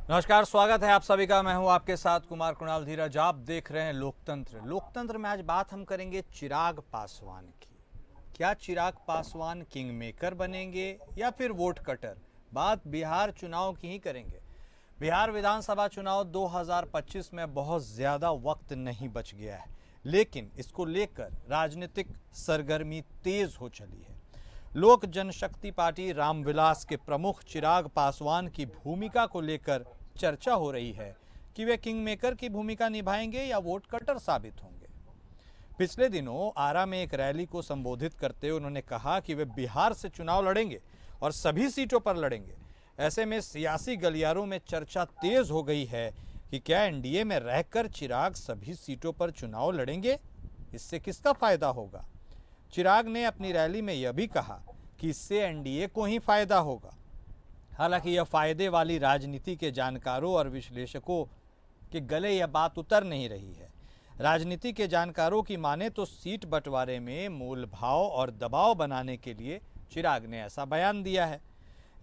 नमस्कार, स्वागत है आप सभी का। मैं हूं आपके साथ कुमार कुणाल धीरज। आप देख रहे हैं लोकतंत्र। लोकतंत्र में आज बात हम करेंगे चिराग पासवान की। क्या चिराग पासवान किंग मेकर बनेंगे या फिर वोट कटर? बात बिहार चुनाव की ही करेंगे। बिहार विधानसभा चुनाव 2025 में बहुत ज़्यादा वक्त नहीं बच गया है, लेकिन इसको लेकर राजनीतिक सरगर्मी तेज हो चली है। लोक जनशक्ति पार्टी रामविलास के प्रमुख चिराग पासवान की भूमिका को लेकर चर्चा हो रही है कि वे किंग मेकर की भूमिका निभाएंगे या वोट कटर साबित होंगे। पिछले दिनों आरा में एक रैली को संबोधित करते हुए उन्होंने कहा कि वे बिहार से चुनाव लड़ेंगे और सभी सीटों पर लड़ेंगे। ऐसे में सियासी गलियारों में चर्चा तेज हो गई है कि क्या एनडीए में रहकर चिराग सभी सीटों पर चुनाव लड़ेंगे? इससे किसका फायदा होगा? चिराग ने अपनी रैली में यह भी कहा कि इससे एनडीए को ही फायदा होगा। हालांकि यह फायदे वाली राजनीति के जानकारों और विश्लेषकों के गले यह बात उतर नहीं रही है। राजनीति के जानकारों की माने तो सीट बंटवारे में मोल भाव और दबाव बनाने के लिए चिराग ने ऐसा बयान दिया है।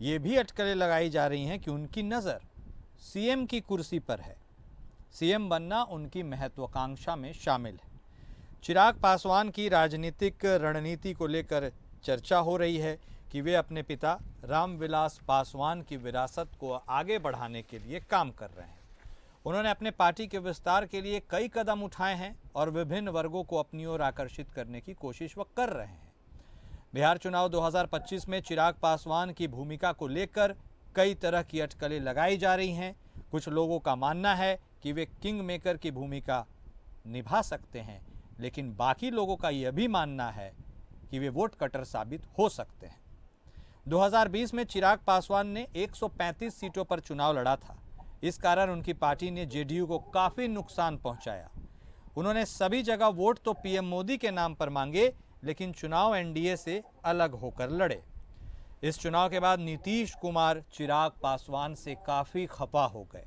ये भी अटकलें लगाई जा रही हैं कि उनकी नज़र सीएम की कुर्सी पर है। सीएम बनना उनकी महत्वाकांक्षा में शामिल है। चिराग पासवान की राजनीतिक रणनीति को लेकर चर्चा हो रही है कि वे अपने पिता रामविलास पासवान की विरासत को आगे बढ़ाने के लिए काम कर रहे हैं। उन्होंने अपने पार्टी के विस्तार के लिए कई कदम उठाए हैं और विभिन्न वर्गों को अपनी ओर आकर्षित करने की कोशिश वह कर रहे हैं। बिहार चुनाव 2025 में चिराग पासवान की भूमिका को लेकर कई तरह की अटकलें लगाई जा रही हैं। कुछ लोगों का मानना है कि वे किंग मेकर की भूमिका निभा सकते हैं, लेकिन बाकी लोगों का यह भी मानना है कि वे वोट कटर साबित हो सकते हैं। 2020 में चिराग पासवान ने 135 सीटों पर चुनाव लड़ा था। इस कारण उनकी पार्टी ने जेडीयू को काफ़ी नुकसान पहुंचाया। उन्होंने सभी जगह वोट तो पीएम मोदी के नाम पर मांगे, लेकिन चुनाव एनडीए से अलग होकर लड़े। इस चुनाव के बाद नीतीश कुमार चिराग पासवान से काफ़ी खफा हो गए।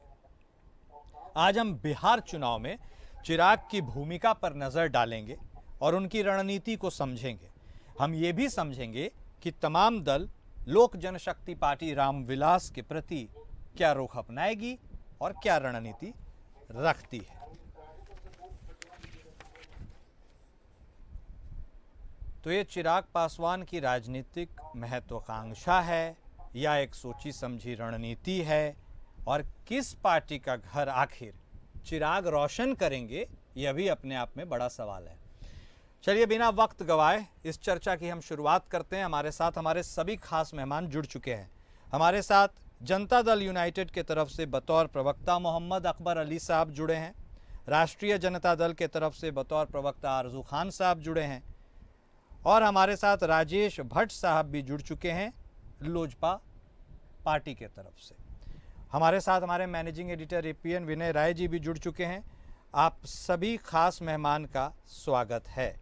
आज हम बिहार चुनाव में चिराग की भूमिका पर नज़र डालेंगे और उनकी रणनीति को समझेंगे। हम ये भी समझेंगे कि तमाम दल लोक जनशक्ति पार्टी रामविलास के प्रति क्या रुख अपनाएगी और क्या रणनीति रखती है। तो ये चिराग पासवान की राजनीतिक महत्वाकांक्षा है या एक सोची समझी रणनीति है, और किस पार्टी का घर आखिर चिराग रोशन करेंगे, यह भी अपने आप में बड़ा सवाल है। चलिए बिना वक्त गवाए इस चर्चा की हम शुरुआत करते हैं। हमारे साथ हमारे सभी खास मेहमान जुड़ चुके हैं। हमारे साथ जनता दल यूनाइटेड के तरफ से बतौर प्रवक्ता मोहम्मद अकबर अली साहब जुड़े हैं। राष्ट्रीय जनता दल के तरफ से बतौर प्रवक्ता आरजू खान साहब जुड़े हैं। और हमारे साथ राजेश भट्ट साहब भी जुड़ चुके हैं लोजपा पार्टी के तरफ से। हमारे साथ हमारे मैनेजिंग एडिटर एपीएन विनय राय जी भी जुड़ चुके हैं। आप सभी खास मेहमान का स्वागत है।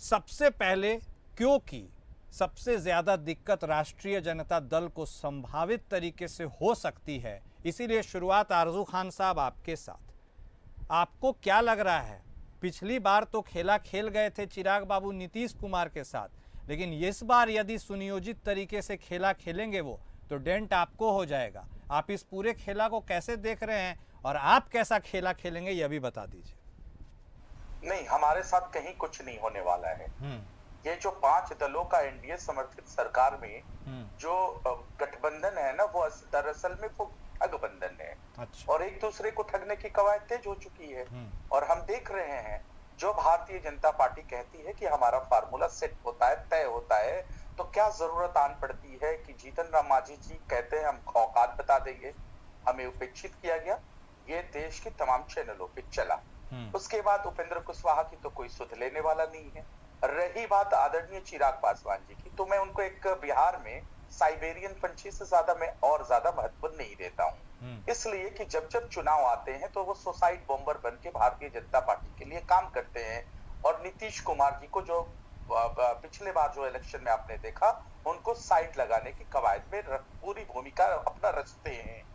सबसे पहले, क्योंकि सबसे ज़्यादा दिक्कत राष्ट्रीय जनता दल को संभावित तरीके से हो सकती है, इसीलिए शुरुआत आरजू खान साहब आपके साथ। आपको क्या लग रहा है? पिछली बार तो खेला खेल गए थे चिराग बाबू नीतीश कुमार के साथ, लेकिन इस बार यदि सुनियोजित तरीके से खेला खेलेंगे वो, तो डेंट आपको हो जाएगा। आप इस पूरे खेला को कैसे देख रहे हैं और आप कैसा खेला खेलेंगे, यह भी बता दीजिए। नहीं, हमारे साथ कहीं कुछ नहीं होने वाला है। ये जो 5 दलों का एनडीए समर्थित सरकार में जो गठबंधन है ना, वो दरअसल में वो ठगबंधन है। अच्छा। और एक दूसरे को ठगने की कवायद तेज हो चुकी है। और हम देख रहे हैं, जो भारतीय जनता पार्टी कहती है कि हमारा फार्मूला सेट होता है, तय होता है, तो क्या जरूरत आन पड़ती है कि जीतन राम मांझी जी कहते हैं हम औकात बता देंगे, हमें उपेक्षित किया गया। ये देश के तमाम चैनलों पे चला। उसके बाद उपेंद्र कुशवाहा की तो कोई सुध लेने वाला नहीं है। रही बात आदरणीय चिराग पासवान जी की, तो मैं उनको एक बिहार में साइबेरियन पंछी से ज्यादा मैं और ज्यादा महत्व नहीं देता हूँ। इसलिए कि जब जब चुनाव आते हैं तो वो सुसाइड बॉम्बर बन के भारतीय जनता पार्टी के लिए काम करते हैं। और नीतीश कुमार जी को जो पिछले बार जो इलेक्शन में आपने देखा, उनको साइड लगाने की कवायद में पूरी भूमिका अपना रचते हैं।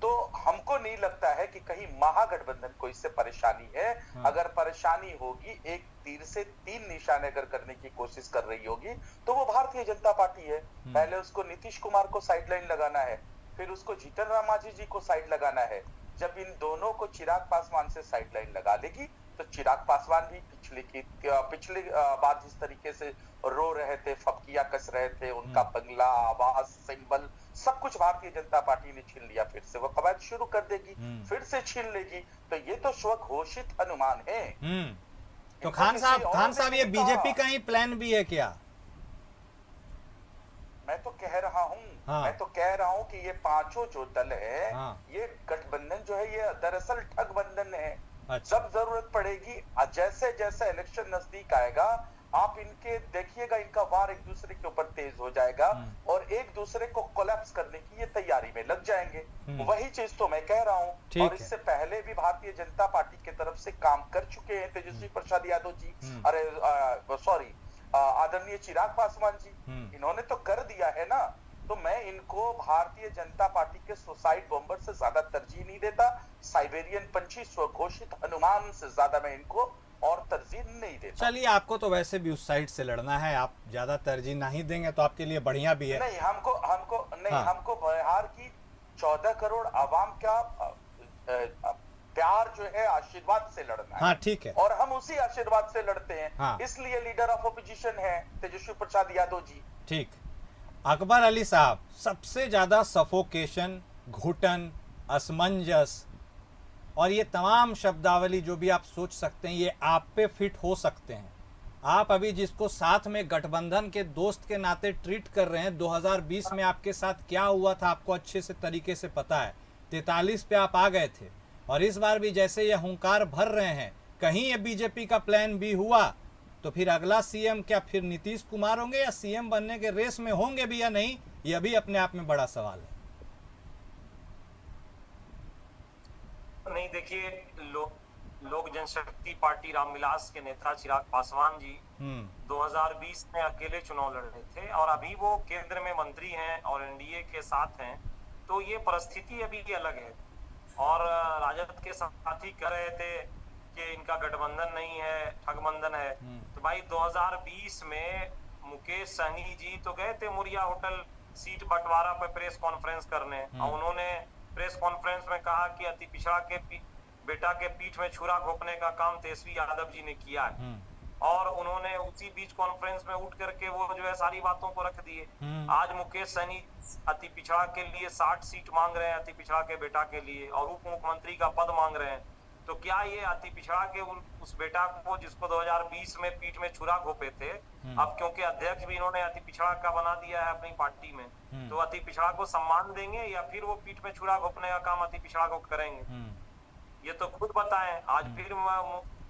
तो हमको नहीं लगता है कि कहीं महागठबंधन को इससे परेशानी है। अगर परेशानी होगी, एक तीर से 3 निशाने अगर करने की कोशिश कर रही होगी, तो वो भारतीय जनता पार्टी है। पहले उसको नीतीश कुमार को साइडलाइन लगाना है, फिर उसको जीतन राम मांझी जी को साइड लगाना है। जब इन दोनों को चिराग पासवान से साइड लाइन लगा लेगी तो चिराग पासवान भी पिछली बार जिस तरीके से रो रहे थे, फपकिया कस रहे थे, उनका बंगला, आवास, सिंबल सब कुछ भारतीय जनता पार्टी ने छीन लिया। फिर से वो कवायद शुरू कर देगी, फिर से छीन लेगी। तो ये तो स्वघोषित अनुमान है। तो खान साहब ये बीजेपी का ही प्लान भी है क्या? मैं तो कह रहा हूँ मैं तो कह रहा हूँ कि ये पांचों जो दल है, ये गठबंधन जो है ये दरअसल ठगबंधन है। अच्छा। जब जरूरत पड़ेगी, जैसे जैसे इलेक्शन नजदीक आएगा, आप इनके देखिएगा, इनका वार एक दूसरे के ऊपर तेज हो जाएगा और एक दूसरे को कोलैप्स करने की ये तैयारी में लग जाएंगे। वही चीज तो मैं कह रहा हूँ। और इससे पहले भी भारतीय जनता पार्टी की तरफ से काम कर चुके हैं तेजस्वी प्रसाद यादव जी, आदरणीय चिराग पासवान जी, इन्होंने तो कर दिया है ना। तो मैं इनको भारतीय जनता पार्टी के सुसाइड बॉम्बर से ज्यादा तरजीह नहीं देता, साइबेरियन पंछी स्वघोषित अनुमान से ज्यादा मैं इनको और तरजीह नहीं देता। चलिए, आपको तो वैसे भी उस साइड से लड़ना है, आप ज्यादा तरजीह नहीं देंगे तो आपके लिए बढ़िया भी है। नहीं, हमको बिहार की 14 करोड़ आवाम का प्यार जो है, आशीर्वाद से लड़ना है। हाँ, ठीक है। और हम उसी आशीर्वाद से लड़ते हैं। हाँ। इसलिए लीडर ऑफ ओपोजिशन है तेजस्वी प्रसाद यादव जी। ठीक। अकबर अली साहब, सबसे ज्यादा सफोकेशन, घुटन, असमंजस और ये तमाम शब्दावली जो भी आप सोच सकते हैं, ये आप पे फिट हो सकते हैं। आप अभी जिसको साथ में गठबंधन के दोस्त के नाते ट्रीट कर रहे हैं, 2020 में आपके साथ क्या हुआ था आपको अच्छे से तरीके से पता है। 43 पे आप आ गए थे और इस बार भी जैसे ये हुंकार भर रहे हैं, कहीं ये बीजेपी का प्लान बी हुआ तो फिर अगला सीएम क्या फिर नीतीश कुमार होंगे या सीएम बनने के रेस में होंगे भी या नहीं, ये भी अपने आप में बड़ा सवाल है। नहीं, देखिए, लोक जनशक्ति पार्टी रामविलास के नेता चिराग पासवान जी 2020 में अकेले चुनाव लड़ रहे थे और अभी वो केंद्र में मंत्री हैं और एनडीए के साथ हैं। तो ये परिस्थिति अभी अलग है। और राजद के साथी कह रहे थे कि इनका गठबंधन नहीं है, ठगबंधन है। तो भाई 2020 में मुकेश सहनी जी तो गए थे मुरिया होटल सीट बंटवारा पर प्रेस कॉन्फ्रेंस करने, और उन्होंने प्रेस कॉन्फ्रेंस में कहा कि अति पिछड़ा के बेटा के पीठ में छुरा घोंपने का काम तेजस्वी यादव जी ने किया है। और उन्होंने उसी बीच कॉन्फ्रेंस में उठ करके वो जो है सारी बातों को रख दिए। आज मुकेश सहनी अति पिछड़ा के लिए 60 सीट मांग रहे हैं, अति पिछड़ा के बेटा के लिए, और उप मुख्यमंत्री का पद मांग रहे हैं। तो क्या ये अति पिछड़ा के उस बेटा को जिसको 2020 में पीठ में छुरा घोंपे थे, अब क्योंकि अध्यक्ष भी इन्होंने अति पिछड़ा का बना दिया है अपनी पार्टी में, तो अति पिछड़ा को सम्मान देंगे या फिर वो पीठ में छुरा घोंपने का काम अति पिछड़ा को करेंगे? ये तो खुद बताएं। आज फिर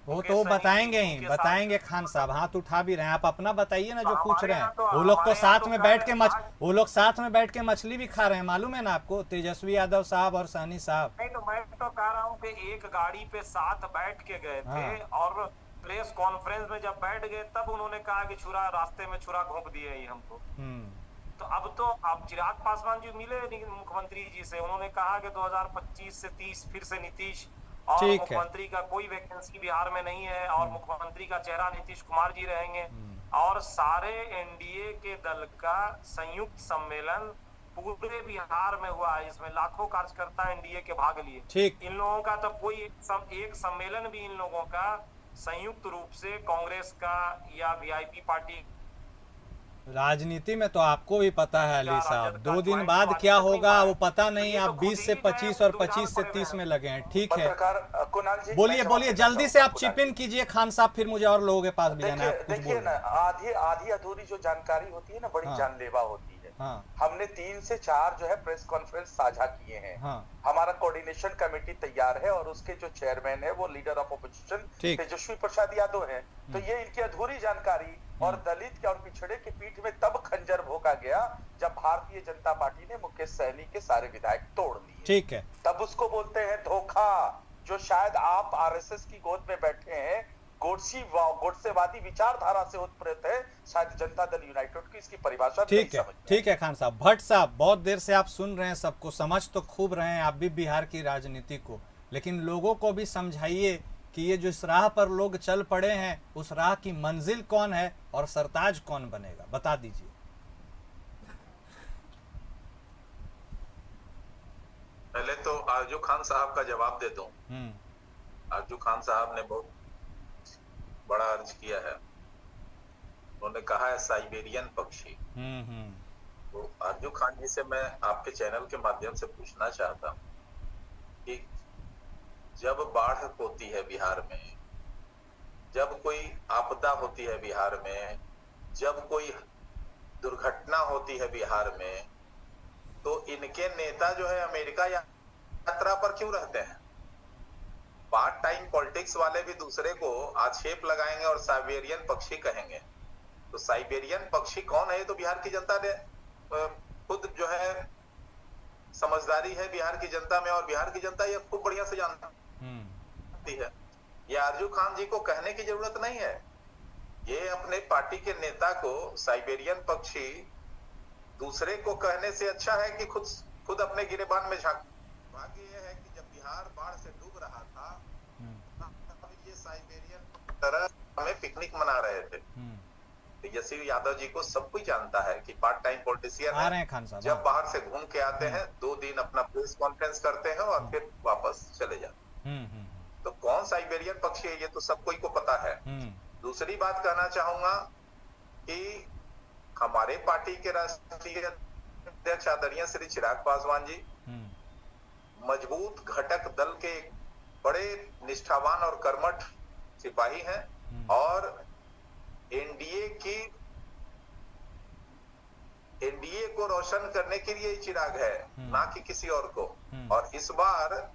वो तो बताएंगे ही, बताएंगे। खान साहब हाथ उठा भी रहे हैं, आप अपना बताइए ना जो पूछ रहे हैं। वो लोग तो साथ में बैठ के वो लोग साथ में बैठ के मछली भी खा रहे हैं, मालूम है ना आपको, तेजस्वी यादव साहब और सहनी साहब। नहीं, तो मैं तो कह रहा हूँ कि एक गाड़ी पे साथ बैठ के गए थे और प्रेस कॉन्फ्रेंस में जब बैठ गए तब उन्होंने कहा कि छुरा रास्ते में छुरा घोंप दिए ही हमको। तो अब चिराग पासवान जी मिले मुख्यमंत्री जी से, उन्होंने कहा कि 2025 से 30 फिर से नीतीश, और मुख्यमंत्री का कोई वैकेंसी बिहार में नहीं है और मुख्यमंत्री का चेहरा नीतीश कुमार जी रहेंगे। और सारे एनडीए के दल का संयुक्त सम्मेलन पूरे बिहार में हुआ है, इसमें लाखों कार्यकर्ता एनडीए के भाग लिए। इन लोगों का तो कोई एक सम्मेलन भी इन लोगों का संयुक्त रूप से कांग्रेस का या वीआईपी पार्टी। राजनीति में तो आपको भी पता है अली साहब, 2 दिन बाद क्या होगा वो पता नहीं। आप 20 से 25 और 25 से 30 में लगे हैं। ठीक है, बोलिए जल्दी से आप चिप इन कीजिए खान साहब, फिर मुझे और लोगों के पास भी जाना है। देखिए ना, आधी अधूरी जो जानकारी होती है ना, बड़ी जानलेवा होती है। हमने 3 से 4 जो है प्रेस कॉन्फ्रेंस साझा किए हैं। हमारा कोऑर्डिनेशन कमेटी तैयार है और उसके जो चेयरमैन है वो leader of opposition Tejashwi Prasad Yadav है। तो ये इनकी अधूरी जानकारी। और दलित के और पिछड़े के पीठ में तब खंजर भोंका गया जब भारतीय जनता पार्टी ने मुकेश सहनी के सारे विधायक तोड़ दिए। ठीक है, तब उसको बोलते हैं धोखा। जो शायद आप आरएसएस की गोद में बैठे हैं, गोडसेवादी विचारधारा से उत्प्रेरित है, शायद जनता दल यूनाइटेड की इसकी परिभाषा नहीं समझ में। ठीक है खान साहब। भट्ट साहब, बहुत देर से आप सुन रहे हैं, सबको समझ तो खूब रहे हैं आप भी बिहार की राजनीति को, लेकिन लोगों को भी समझाइए कि ये जो इस राह पर लोग चल पड़े हैं, उस राह की मंजिल कौन है और सरताज कौन बनेगा, बता दीजिए। आरजू खान साहब का जवाब दे दूं। आरजू खान साहब ने बहुत बड़ा अर्ज किया है। उन्होंने कहा है साइबेरियन पक्षी। तो आरजू खान जी से मैं आपके चैनल के माध्यम से पूछना चाहता हूँ कि जब बाढ़ होती है बिहार में, जब कोई आपदा होती है बिहार में, जब कोई दुर्घटना होती है बिहार में, तो इनके नेता जो है अमेरिका यात्रा पर क्यों रहते हैं? पार्ट टाइम पॉलिटिक्स वाले भी दूसरे को आक्षेप लगाएंगे और साइबेरियन पक्षी कहेंगे। तो साइबेरियन पक्षी कौन है? तो बिहार की जनता ने खुद जो है समझदारी है बिहार की जनता में, और बिहार की जनता ये खूब बढ़िया से जानती है। ये आरजू खान जी को कहने की जरूरत नहीं है। ये अपने पार्टी के नेता को साइबेरियन पक्षी दूसरे को कहने से अच्छा है कि खुद अपने गिरेबान में झांक। भाग्य ये है कि जब बिहार बाढ़ से डूब रहा था, ये साइबेरियन तरह हमें पिकनिक मना रहे थे। तेजस्वी यादव जी को सब कोई जानता है कि पार्ट टाइम पॉलिटिशियन है। जब बाहर से घूम के आते हैं 2 दिन अपना प्रेस कॉन्फ्रेंस करते हैं और फिर वापस चले जाते हैं। तो कौन साइबेरियन पक्षी है ये तो सब कोई को पता है। दूसरी बात कहना चाहूंगा कि हमारे पार्टी के राष्ट्रीय अध्यक्ष आदरणीय श्री चिराग पासवान जी मजबूत घटक दल के बड़े निष्ठावान और कर्मठ सिपाही हैं, और एनडीए को रोशन करने के लिए चिराग है, ना कि किसी और को। और इस बार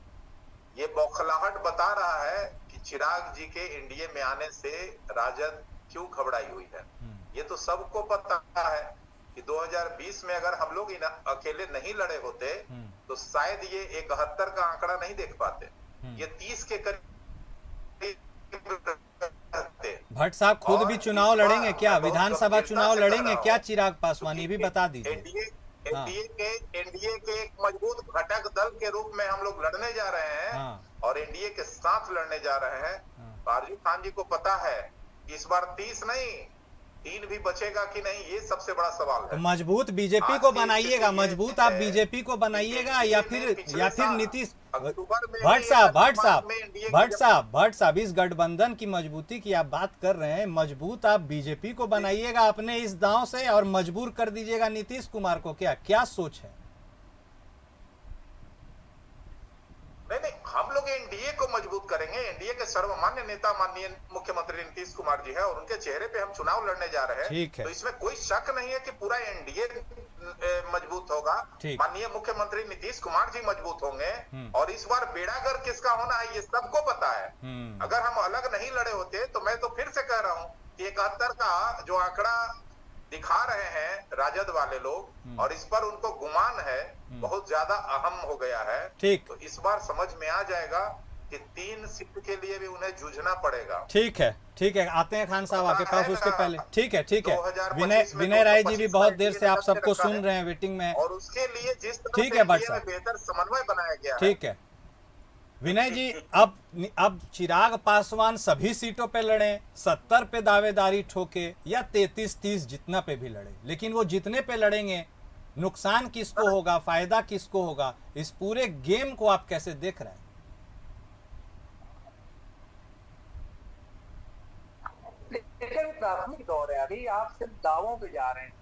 ये बौखलाहट बता रहा है कि चिराग जी के एनडीए में आने से राजद क्यों घबराई हुई है। ये तो सबको पता है कि 2020 में अगर हम लोग अकेले नहीं लड़े होते तो शायद ये 71 का आंकड़ा नहीं देख पाते, ये 30 के करीब। भट्ट साहब खुद भी चुनाव लड़ेंगे क्या? विधानसभा चुनाव लड़ेंगे क्या चिराग पासवान? ये भी बता दीजिए। एनडीए के एक मजबूत घटक दल के रूप में हम लोग लड़ने जा रहे हैं, और एनडीए के साथ लड़ने जा रहे हैं। आरजू खान जी को पता है कि इस बार 30 नहीं 3 भी बचेगा कि नहीं, ये सबसे बड़ा सवाल है। तो मजबूत बीजेपी को बनाइएगा, मजबूत आप बीजेपी को बनाइएगा, या फिर नीतीश। भट्ट साहब इस गठबंधन की मजबूती की आप बात कर रहे हैं, मजबूत आप बीजेपी को बनाइएगा अपने इस दांव से और मजबूर कर दीजिएगा नीतीश कुमार को। क्या सोच है? नहीं, हम लोग एनडीए को मजबूत करेंगे। एनडीए के सर्वमान्य नेता माननीय मुख्यमंत्री नीतीश कुमार जी है, और उनके चेहरे पे हम चुनाव लड़ने जा रहे हैं। तो इसमें कोई शक नहीं है कि पूरा एनडीए मजबूत होगा। माननीय मुख्यमंत्री नीतीश कुमार जी मजबूत होंगे, और इस बार बेड़ागर किसका होना है ये सबको पता है। अगर हम अलग नहीं लड़े होते तो मैं तो फिर से कह रहा हूँ कि 71 का जो आंकड़ा दिखा रहे हैं राजद वाले लोग, और इस पर उनको गुमान है, बहुत ज्यादा अहम हो गया है। ठीक, तो इस बार समझ में आ जाएगा कि 3 सीट के लिए भी उन्हें जूझना पड़ेगा। ठीक है, आते हैं खान साहब आपके पास। उसके पहले ठीक है। विनय राय जी भी बहुत देर से आप सबको सुन रहे हैं, वेटिंग में। और उसके लिए जिस तरह ठीक है भट्ट साहब, बेहतर समन्वय बनाया गया है। ठीक है विनय जी, अब चिराग पासवान सभी सीटों पे लड़े, 70 पे दावेदारी ठोके या 33-30 जितना पे भी लड़े, लेकिन वो जितने पे लड़ेंगे नुकसान किसको होगा, फायदा किसको होगा? इस पूरे गेम को आप कैसे देख रहे हैं? लेकिन प्राथमिक दौर है, अभी आप सिर्फ दावों पे जा रहे हैं,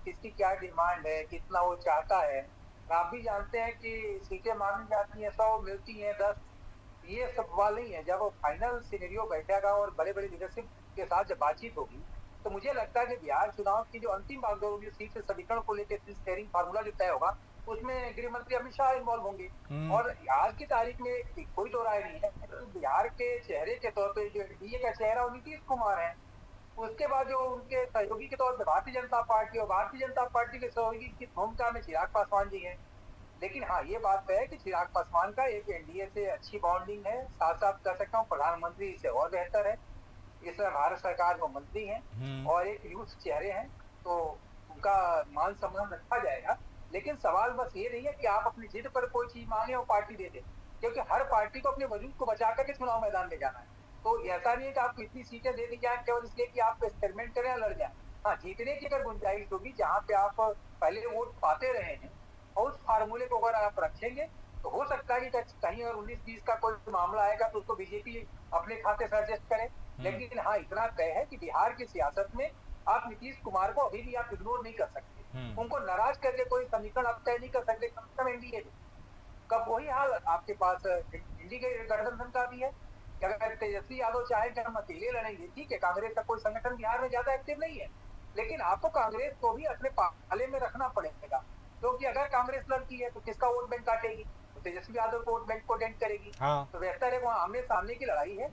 किसकी क्या डिमांड है, कितना वो चाहता है। आप भी जानते हैं कि सीटें मांगी जाती हैं 100, मिलती हैं 10, ये सब सवाल नहीं है। जब वो फाइनल सिनेरियो बैठेगा और बड़े बड़े लीडरशिप के साथ जब बातचीत होगी, तो मुझे लगता है कि बिहार चुनाव की जो अंतिम भागदौड़ होगी, सीट से समीकरण को लेकर शेयरिंग फार्मूला जो तय होगा, उसमें गृह मंत्री अमित शाह इन्वॉल्व होंगे। और आज की तारीख में कोई दो राय नहीं है, तो बिहार के चेहरे के तौर पर जो एनडीए का चेहरा वो नीतीश कुमार है। उसके बाद जो उनके सहयोगी के तौर पर भारतीय जनता पार्टी, और भारतीय जनता पार्टी के सहयोगी की भूमिका में चिराग पासवान जी हैं। लेकिन हाँ, ये बात है कि चिराग पासवान का एक एनडीए से अच्छी बॉन्डिंग है, साथ साथ कह सकता हूँ प्रधानमंत्री से और बेहतर है। इस समय भारत सरकार में मंत्री हैं और एक यूथ चेहरे हैं, तो उनका मान सम्मान रखा जाएगा। लेकिन सवाल बस ये नहीं है कि आप अपनी जिद पर कोई चीज मांगे और पार्टी दे दे, क्योंकि हर पार्टी को अपने वजूद को बचा करके चुनाव मैदान में जाना है। तो ऐसा नहीं है कि आप इतनी सीटें दे दी जाए केवल इसलिए कि आप एक्सपेरिमेंट करें या लड़ जाए। हाँ, जीतने की अगर गुंजाइश होगी, जहाँ पे आप पहले वोट पाते रहे हैं और उस फार्मूले को अगर आप रखेंगे तो हो सकता है कि कहीं और 19-20 का कोई मामला आएगा तो उसको बीजेपी अपने खाते से एडजस्ट करे। लेकिन हाँ, इतना तय है कि बिहार की सियासत में आप नीतीश कुमार को अभी भी आप इग्नोर नहीं कर सकते, उनको नाराज करके कोई समीकरण आप तय नहीं कर सकते, कम से कम एनडीए में। कब वही हाल आपके पास इंडी के गठबंधन का भी है कि अगर तेजस्वी यादव चाहे कि हम अकेले लड़ेंगे, ठीक है, कांग्रेस का कोई संगठन बिहार में ज्यादा एक्टिव नहीं है, लेकिन आपको कांग्रेस को भी अपने पाले में रखना पड़ेगा, क्योंकि अगर कांग्रेस लड़ती है तो किसका वोट बैंक काटेगी, तो तेजस्वी यादव को वोट बैंक को डेंट करेगी। हाँ। तो बेहतर है वहाँ आमने सामने की लड़ाई है,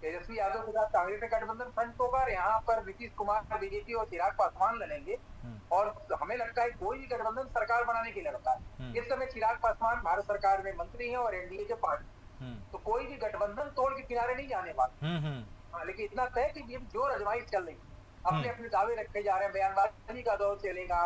तेजस्वी यादव के साथ कांग्रेस का गठबंधन फ्रंट होगा, यहाँ पर नीतीश कुमार बीजेपी और चिराग पासवान लड़ेंगे। और हमें लगता है कोई भी गठबंधन सरकार बनाने के लिए लड़ता है। इस समय चिराग पासवान भारत सरकार में मंत्री हैं और एनडीए के पार्टी, तो कोई भी गठबंधन तोड़ के किनारे नहीं जाने वाला। लेकिन इतना तय कि ये जो रजमाइश चल रही, अपने अपने दावे रखे जा रहे हैं, बयानबाजी का दौर चलेगा,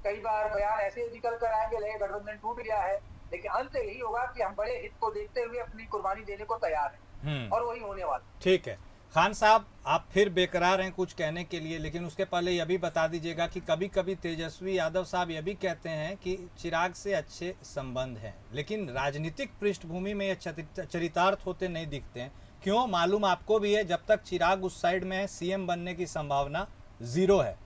कई बार बयान ऐसे निकल कर आएंगे लगे गठबंधन टूट गया है, लेकिन अंत यही होगा कि हम बड़े हित को देखते हुए अपनी कुर्बानी देने को तैयार हैं, और वही होने वाला। ठीक है खान साहब, आप फिर बेकरार हैं कुछ कहने के लिए, लेकिन उसके पहले यह भी बता दीजिएगा कि कभी कभी तेजस्वी यादव साहब यह भी कहते हैं कि चिराग से अच्छे संबंध हैं, लेकिन राजनीतिक पृष्ठभूमि में यह चरितार्थ होते नहीं दिखते हैं। क्यों? मालूम आपको भी है, जब तक चिराग उस साइड में है सीएम बनने की संभावना 0 है।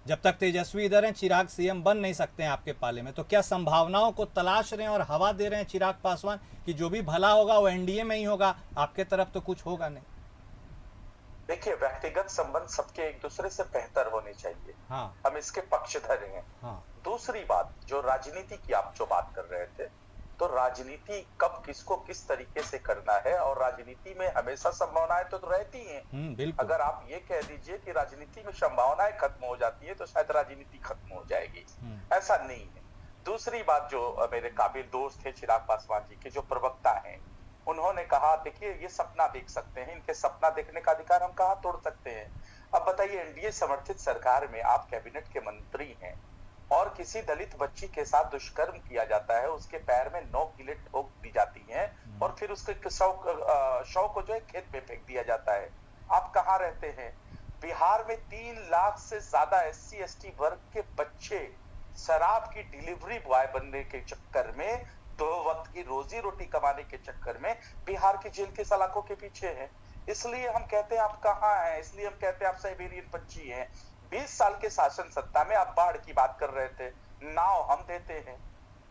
जब तक तेजस्वी इधर हैं चिराग सीएम बन नहीं सकते हैं आपके पाले में। तो क्या संभावनाओं को तलाश रहे हैं और हवा दे रहे हैं चिराग पासवान कि जो भी भला होगा वो एनडीए में ही होगा, आपके तरफ तो कुछ होगा नहीं? देखिए, व्यक्तिगत संबंध सबके एक दूसरे से बेहतर होने चाहिए। हाँ। हम इसके पक्षधर हैं। हाँ। दूसरी बात, जो राजनीति की आप जो बात कर रहे थे, तो राजनीति कब किसको किस तरीके से करना है, और राजनीति में हमेशा संभावनाएं तो रहती हैं। बिल्कुल। अगर आप ये कह दीजिए कि राजनीति में संभावनाएं खत्म हो जाती है तो शायद राजनीति खत्म हो जाएगी, ऐसा नहीं है। दूसरी बात, जो मेरे काबिल दोस्त थे चिराग पासवान जी के जो प्रवक्ता हैं, उन्होंने कहा देखिए ये सपना देख सकते हैं, इनके सपना देखने का अधिकार हम कहाँ तोड़ सकते हैं। अब बताइए, एनडीए समर्थित सरकार में आप कैबिनेट के मंत्री हैं और किसी दलित बच्ची के साथ दुष्कर्म किया जाता है, उसके पैर में 9 कीलें ठोक दी जाती हैं और फिर उसके शव को जो है खेत में फेंक दिया जाता है। आप कहाँ रहते हैं? बिहार में 3 लाख से ज्यादा SC ST वर्ग के बच्चे शराब की डिलीवरी बॉय बनने के चक्कर में, 2 वक्त की रोजी रोटी कमाने के चक्कर में बिहार की जेल के सलाखों के पीछे हैं। इसलिए हम कहते हैं आप कहाँ हैं, इसलिए हम कहते हैं आप साइबेरियन पंछी हैं। 20 साल के शासन सत्ता में आप बाढ़ की बात कर रहे थे, नाव हम देते हैं,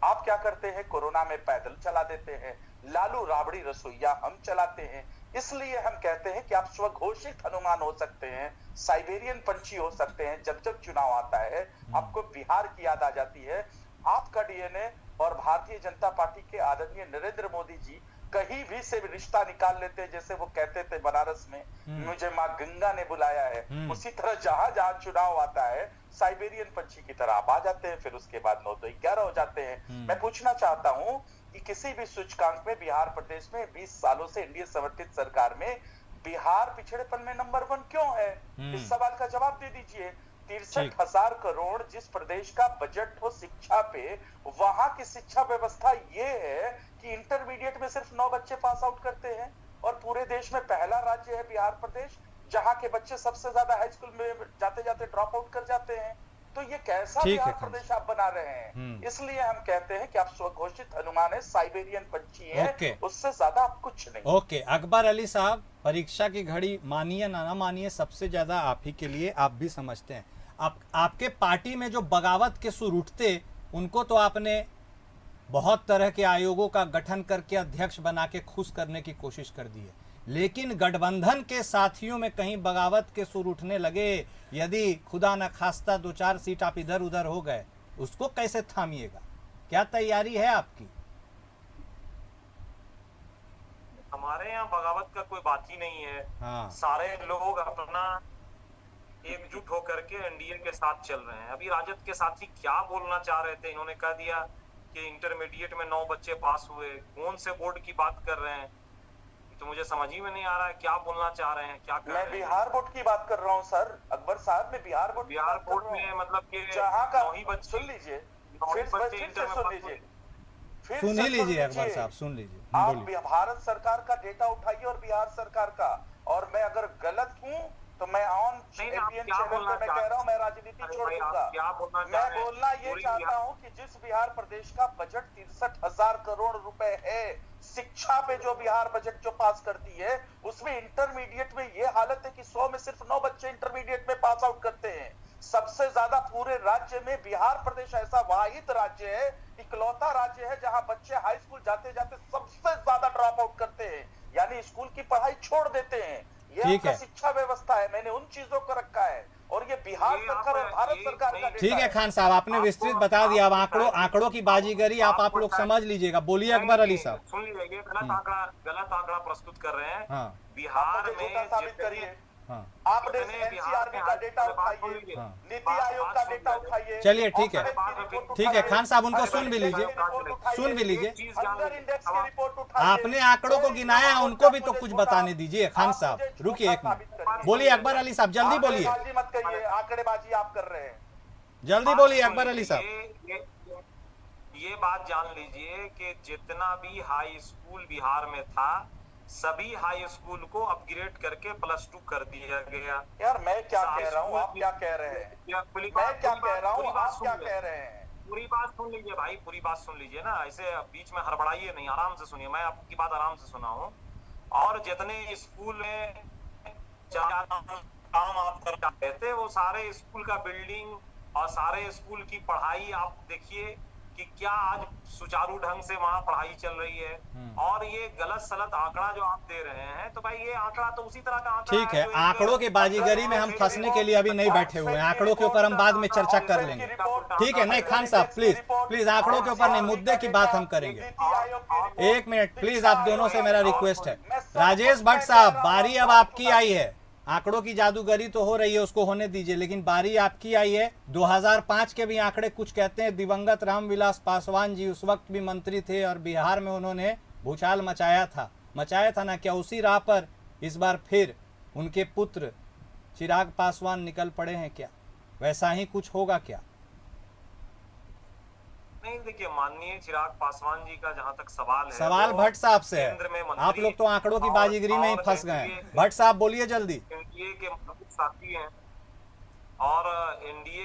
आप क्या करते हैं? कोरोना में पैदल चला देते हैं, लालू राबड़ी रसोईया हम चलाते हैं। इसलिए हम कहते हैं कि आप स्वघोषित हनुमान हो सकते हैं, साइबेरियन पंछी हो सकते हैं। जब जब चुनाव आता है आपको बिहार की याद आ जाती है। आपका डीएनए और भारतीय जनता पार्टी के आदरणीय नरेंद्र मोदी जी कहीं भी से रिश्ता निकाल लेते हैं, जैसे वो कहते थे बनारस में, मुझे माँ गंगा ने बुलाया है, उसी तरह जहां जहां चुनाव आता है साइबेरियन पंछी की तरह आप आ जाते हैं, फिर उसके बाद 9 तो 11 हो जाते हैं। मैं पूछना चाहता हूं कि किसी भी सूचकांक में बिहार प्रदेश में 20 सालों से एनडीए समर्थित सरकार में बिहार पिछड़ेपन में नंबर 1 क्यों है? इस सवाल का जवाब दे दीजिए। 63,000 करोड़ जिस प्रदेश का बजट हो शिक्षा पे, वहां की शिक्षा व्यवस्था ये है कि इंटरमीडिएट में सिर्फ 9 बच्चे पास आउट करते हैं, और पूरे देश में पहला राज्य है बिहार प्रदेश जहां के बच्चे सबसे ज्यादा हाई स्कूल में जाते जाते ड्रॉप आउट कर जाते हैं। तो ये कैसा बिहार प्रदेश आप बना रहे हैं? इसलिए हम कहते हैं कि आप स्वघोषित हनुमान है, साइबेरियन पंछी है, उससे ज्यादा आप कुछ नहीं। ओके, अकबर अली साहब, परीक्षा की घड़ी मानिए ना मानिए सबसे ज्यादा आप ही के लिए, आप भी समझते हैं। आपके पार्टी में जो बगावत के सुर उठते, उनको तो आपने बहुत तरह के आयोगों का गठन करके अध्यक्ष बना के खुश करने की कोशिश कर दी है, लेकिन गठबंधन के साथियों में कहीं बगावत के सुर उठने लगे, यदि खुदा न खास्ता 2-4 सीट आप इधर उधर हो गए, उसको कैसे थामिएगा? क्या तैयारी है आपकी? हमारे यहाँ बगावत का कोई बात ही नहीं है। हाँ। सारे लोग अपना एकजुट होकर के एनडीए के साथ चल रहे हैं। अभी राजद के साथी क्या बोलना चाह रहे थे, इन्होंने कह दिया कि इंटरमीडिएट में 9 बच्चे पास हुए। कौन से बोर्ड की बात कर रहे हैं? तो मुझे समझ ही में नहीं आ रहा है क्या बोलना चाह रहे हैं, क्या कर रहे हैं। मैं बिहार बोर्ड की बात कर रहा हूँ सर, अकबर साहब, मैं बिहार बोर्ड में मतलब कि जहाँ का, 9 ही बच्चे, सुन लीजिए, सुन ही लीजिए अकबर साहब, सुन लीजिए। आप भारत सरकार का डेटा उठाइए और बिहार सरकार का, और मैं अगर गलत हूँ तो मैं ऑन नहीं, आप एबीएन क्या चैनल बोलना पे मैं कह रहा हूँ मैं राजनीति अरे छोड़ भाई, आप दूंगा। क्या बोलना चाह मैं रहे हैं? बोलना ये पूरी चाहता बिहार- हूँ कि जिस बिहार प्रदेश का बजट 63,000 करोड़ रुपए है, शिक्षा पे जो बिहार बजट जो पास करती है, उसमें इंटरमीडिएट में ये हालत है कि 100 में सिर्फ 9 बच्चे इंटरमीडिएट में पास आउट करते हैं। सबसे ज्यादा पूरे राज्य में बिहार प्रदेश ऐसा वाहिद राज्य है, इकलौता राज्य है जहां बच्चे हाई स्कूल जाते जाते सबसे ज्यादा ड्रॉप आउट करते हैं, यानी स्कूल की पढ़ाई छोड़ देते हैं। ये ठीक आपका है। शिक्षा व्यवस्था है, मैंने उन चीजों को रखा है, और ये बिहार ये सरकार और आप- भारत ये सरकार का नहीं- डेटा ठीक है खान साहब, आपने आपको- विस्तृत बता दिया। अब आपको आंकड़ों की बाजीगरी आप आपको लोग शायद- समझ लीजिएगा। बोलिए अकबर अली साहब। सुन लीजिए, ये गलत आंकड़ा प्रस्तुत कर रहे हैं। हाँ आप बिहार मुझे में झूठा साबित जितने- करिए। हाँ आपने जितने बिहार एनसीआरबी में का डेटा बात सुन उठाइए, लीजिए। हाँ। नीति आयोग का बात सुन डेटा लीजिए। उठाइए। चलिए, ठीक है। ऑक्सफोर्ड की रिपोर्ट ठीक है उठाइए, खान साहब, उनको हर सुन भी इंडेक्स लीजिए। की रिपोर्ट उठाइए, सुन भी लीजिए। एक चीज जान हंगर लीजिए। इंडेक्स अब की आप- रिपोर्ट उठाइए। आपने आंकड़ों को गिनाया है, उनको भी तो कुछ बताने दीजिए खान साहब। रुकिए एक मिनट, बोलिए अकबर अली साहब, जल्दी बोलिए, आंकड़ेबाजी मत कहिए, आंकड़ेबाजी आप कर रहे हैं। जल्दी बोलिए अकबर अली साहब। ये बात जान लीजिए कि जितना भी हाई स्कूल बिहार में था, सभी हाई स्कूल को अपग्रेड करके +2 कर दिया गया। यार मैं क्या कह रहा हूँ, आप क्या कह रहे हैं? मैं क्या कह रहा हूँ, आप क्या कह रहे हैं? पूरी बात सुन लीजिए भाई, पूरी बात सुन लीजिए ना, ऐसे बीच में हड़बड़ाइए नहीं, आराम से सुनिए। मैं आपकी बात आराम से सुना हूँ। और जितने स्कूल में काम आप कर रहे थे, वो सारे स्कूल का बिल्डिंग और सारे स्कूल की पढ़ाई आप देखिए कि क्या आज सुचारू ढंग से वहाँ पढ़ाई चल रही है। और ये गलत सलत आंकड़ा जो आप दे रहे हैं, तो भाई ये आंकड़ा तो उसी तरह का आंकड़ा ठीक है है, जो एक- आंकड़ों की बाजीगरी में हम फंसने के लिए अभी नहीं बैठे हुए हैं। आंकड़ों के ऊपर हम बाद में चर्चा कर लेंगे। ठीक है, नहीं खान साहब, प्लीज आंकड़ों के ऊपर नहीं, मुद्दे की बात हम करेंगे। एक मिनट प्लीज, आप दोनों से मेरा रिक्वेस्ट है। राजेश भट्ट साहब, बारी अब आपकी आई है। आंकड़ों की जादूगरी तो हो रही है, उसको होने दीजिए, लेकिन बारी आपकी आई है। 2005 के भी आंकड़े कुछ कहते हैं। दिवंगत रामविलास पासवान जी उस वक्त भी मंत्री थे और बिहार में उन्होंने भूचाल मचाया था ना क्या? उसी राह पर इस बार फिर उनके पुत्र चिराग पासवान निकल पड़े हैं क्या? वैसा ही कुछ होगा क्या? नहीं, देखिए, माननीय चिराग पासवान जी का जहां तक सवाल है, सवाल वो भट्ट साहब से केंद्र में है। मंत्री आप लोग तो आंकड़ों की बाजीगरी में ही और फंस गए हैं। एनडीए भट्ट साहब बोलिए जल्दी। एनडीए के मजबूत साथी हैं और एनडीए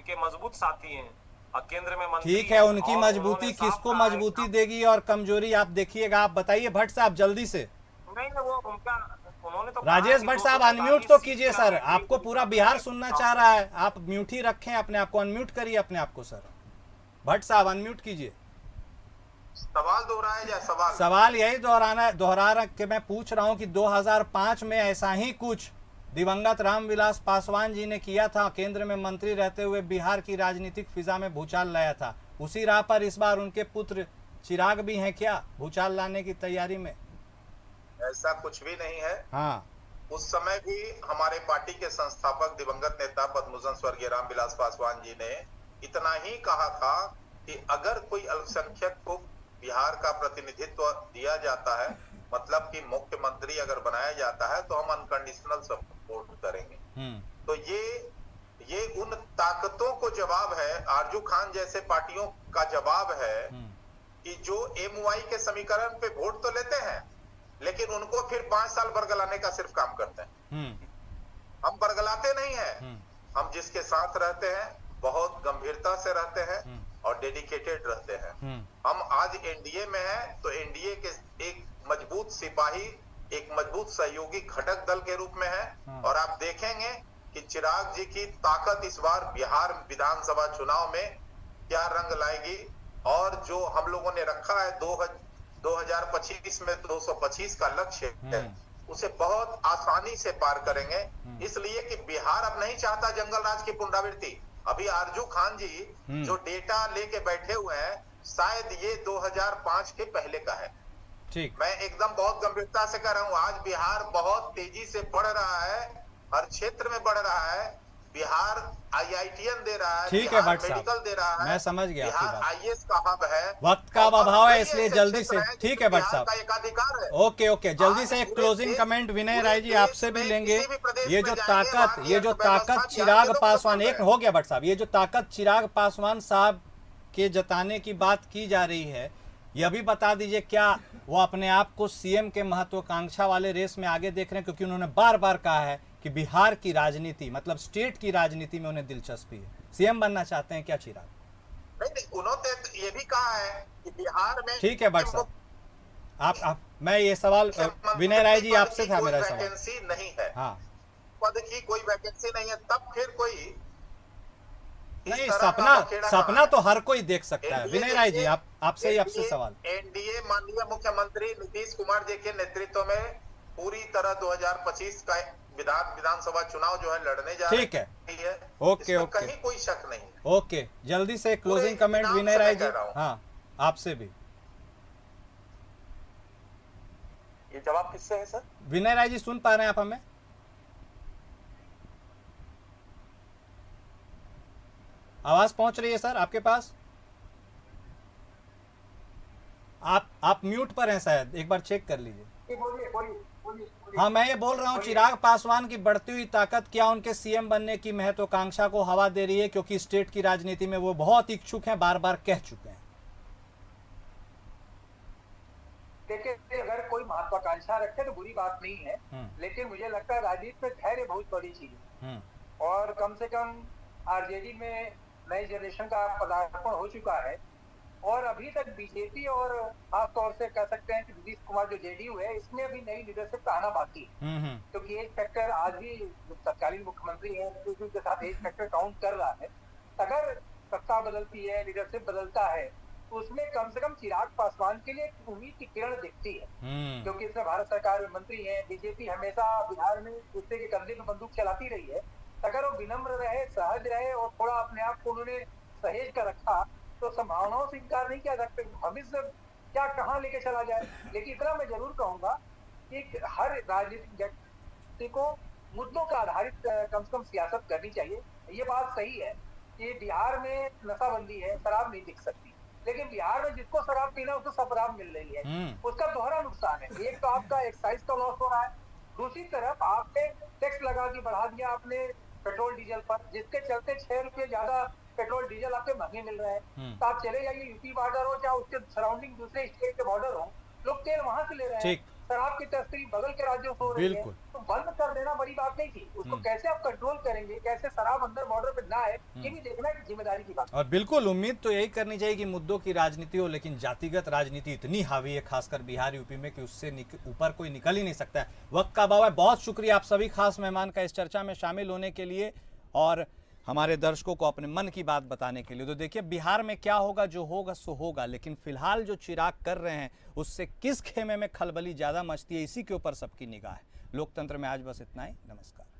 के मजबूत साथी हैं और केंद्र में मंत्री ठीक है, हैं, उनकी और मजबूती उन्होंने साफ किसको कहा है- मजबूती देगी और कमजोरी आप देखिएगा। आप बताइए भट्ट साहब जल्दी से। नहीं, वो उनका उन्होंने तो राजेश कहा कि भट्ट साहब 247 अनम्यूट तो कीजिए सीट का सर, है। आपको पूरा बिहार सुनना चाह रहा है। आप म्यूट ही रखें अपने आप को, अनम्यूट करिए अपने आप को सर। भट्ट साहब अनम्यूट कीजिए। सवाल दोहराए या सवाल? सवाल यही दोहरा के मैं पूछ रहा हूं कि 2005 में ऐसा ही कुछ दिवंगत रामविलास पासवान जी ने किया था। केंद्र में मंत्री रहते हुए बिहार की राजनीतिक फिजा में भूचाल लाया था। उसी राह पर इस बार उनके पुत्र चिराग भी हैं क्या भूचाल लाने की तैयारी में? ऐसा कुछ भी नहीं है। हाँ, उस समय भी हमारे पार्टी के संस्थापक दिवंगत नेता पद्मभूषण स्वर्गीय रामविलास पासवान जी ने इतना ही कहा था कि अगर कोई अल्पसंख्यक को बिहार का प्रतिनिधित्व दिया जाता है, मतलब कि मुख्यमंत्री अगर बनाया जाता है, तो हम अनकंडीशनल सपोर्ट करेंगे। तो ये उन ताकतों को जवाब है, आरजू खान जैसे पार्टियों का जवाब है कि जो एमवाई के समीकरण पे वोट तो लेते हैं, लेकिन उनको फिर 5 साल बरगलाने का सिर्फ काम करते हैं। हम बरगलाते नहीं हैं। हम जिसके साथ रहते हैं बहुत गंभीरता से रहते हैं और डेडिकेटेड रहते हैं। हम आज एनडीए में हैं तो एनडीए के एक मजबूत सिपाही, एक मजबूत सहयोगी घटक दल के रूप में है। और आप देखेंगे कि चिराग जी की ताकत इस बार बिहार विधानसभा चुनाव में क्या रंग लाएगी। और जो हम लोगों ने रखा है 2025 में 225 का लक्ष्य है, उसे बहुत आसानी से पार करेंगे। इसलिए कि बिहार अब नहीं चाहता जंगल राज की पुनरावृत्ति। अभी आरजू खान जी जो डेटा लेके बैठे हुए हैं, शायद ये 2005 के पहले का है। ठीक, मैं एकदम बहुत गंभीरता से कह रहा हूँ, आज बिहार बहुत तेजी से बढ़ रहा है, हर क्षेत्र में बढ़ रहा है। बिहार आईआईटीएन दे रहा है, ठीक है बिहार भट्ट साहब, मेडिकल दे रहा है, मैं समझ गया आपकी बिहार बात। आईएएस का हब है। वक्त का और अभाव है, कई इसलिए ऐसे जल्दी क्षेत्र से। हैं ठीक जिसमें है भट्ट बिहार साहब, का एकाधिकार है। ओके जल्दी आज से एक पूरे क्लोजिंग देश- कमेंट विनय पूरे राय जी देश आपसे भी में लेंगे। किसी भी प्रदेश ये में जो जाएंगे, ताकत वहाँ की चिराग अर्थव्यवस्था पासवान, बिहार एक के हो गया भट्ट साहब, ये जो ताकत चिराग पासवान साहब के जताने की बात की जा रही है, यह भी बता दीजिए क्या वो अपने आप को सीएम के महत्वाकांक्षा वाले रेस में आगे देख रहे हैं? क्योंकि उन्होंने बार बार कहा है कि बिहार की राजनीति मतलब स्टेट की राजनीति में उन्हें दिलचस्पी है, सीएम बनना चाहते हैं क्या चिराग? नहीं, उन्होंने ये भी कहा है कि बिहार में, ठीक है भट्ट साहब, आप मैं ये सवाल विनय राय जी आपसे था मेरा सवाल। वैकेंसी नहीं है, हाँ पद की कोई वैकेंसी नहीं है, तब फिर कोई नहीं, सपना तो हर कोई देख सकता है। विनय राय जी आपसे सवाल। एनडीए माननीय मुख्यमंत्री नीतीश कुमार जी के नेतृत्व में पूरी तरह 2025 का विधानसभा चुनाव जो है लड़ने जा रही है। ठीक है, ओके ओके, कहीं कोई शक नहीं है। ओके, जल्दी से क्लोजिंग कमेंट विनय राय जी। हाँ आपसे भी। ये जवाब किससे है सर? विनय राय जी सुन पा रहे हैं आप हमें? आवाज पहुंच रही है सर आपके पास? आप म्यूट पर हैं शायद, एक बार चेक कर लीजिए। हाँ मैं ये बोल रहा हूँ, चिराग पासवान की बढ़ती हुई ताकत क्या उनके सीएम बनने की महत्वाकांक्षा को हवा दे रही है? क्योंकि स्टेट की राजनीति में वो बहुत इच्छुक हैं, बार बार कह चुके हैं। देखिए अगर कोई महत्वाकांक्षा रखे तो बुरी बात नहीं है, लेकिन मुझे लगता है राजनीति में धैर्य बहुत बड़ी चीज है। और कम से कम आरजेडी में नई जनरेशन का पदार्पण हो चुका है और अभी तक बीजेपी और खास तौर से कह सकते हैं कि नीतीश कुमार जो जेडीयू है इसमें अभी नई लीडरशिप का आना बाकी है, क्योंकि एज फैक्टर आज भी तत्कालीन मुख्यमंत्री है के साथ एज फैक्टर काउंट कर रहा है। अगर सत्ता बदलती है, लीडरशिप बदलता है तो उसमें कम से कम चिराग पासवान के लिए उम्मीद की किरण दिखती है, क्योंकि इसमें भारत सरकार में मंत्री है। बीजेपी हमेशा बिहार में दूसरे के कंधे में बंदूक चलाती रही है। अगर वो विनम्र रहे, सहज रहे और थोड़ा अपने आप को उन्होंने सहेज कर रखा तो संभावनाओं से इनकार नहीं किया सकते। भविष्य क्या कहाँ लेके चला जाए, लेकिन इतना मैं जरूर कहूंगा कि हर राजनीतिक व्यक्ति को मुद्दों का आधारित कम से कम सियासत करनी चाहिए। ये बात सही है कि बिहार में नशाबंदी है, शराब नहीं दिख सकती, लेकिन बिहार में जिसको शराब पीना है उसको शराब मिल रही है, उसका दोहरा नुकसान है। एक तो आपका एक्साइज का लॉस हो रहा है, दूसरी तरफ आपने टैक्स लगा के बढ़ा दिया आपने पेट्रोल डीजल पर, जिसके चलते 6 रुपये ज्यादा पेट्रोल डीजल आपके महंगे मिल रहे हैं। तो आप चले जाइए यूपी बॉर्डर हो चाहे उसके सराउंडिंग दूसरे स्टेट के बॉर्डर हो, लोग तेल वहां से ले रहे हैं, शराब की तस्करी बगल के राज्यों से हो रही है, तो बंद कर देना बड़ी बात नहीं थी। उसको कैसे आप कंट्रोल करेंगे, कैसे शराब अंदर बॉर्डर पे ना आए, ये भी देखना एक जिम्मेदारी की बात। और बिल्कुल उम्मीद तो यही करनी चाहिए कि मुद्दों की राजनीति हो, लेकिन जातिगत राजनीति इतनी हावी है खासकर बिहार यूपी में कि उससे ऊपर कोई निकल ही नहीं सकता है। वक्त का अभाव है। बहुत शुक्रिया आप सभी खास मेहमान का इस चर्चा में शामिल होने के लिए और हमारे दर्शकों को अपने मन की बात बताने के लिए। तो देखिए बिहार में क्या होगा, जो होगा सो होगा, लेकिन फिलहाल जो चिराग कर रहे हैं उससे किस खेमे में खलबली ज्यादा मचती है, इसी के ऊपर सबकी निगाह है। लोकतंत्र में आज बस इतना ही। नमस्कार।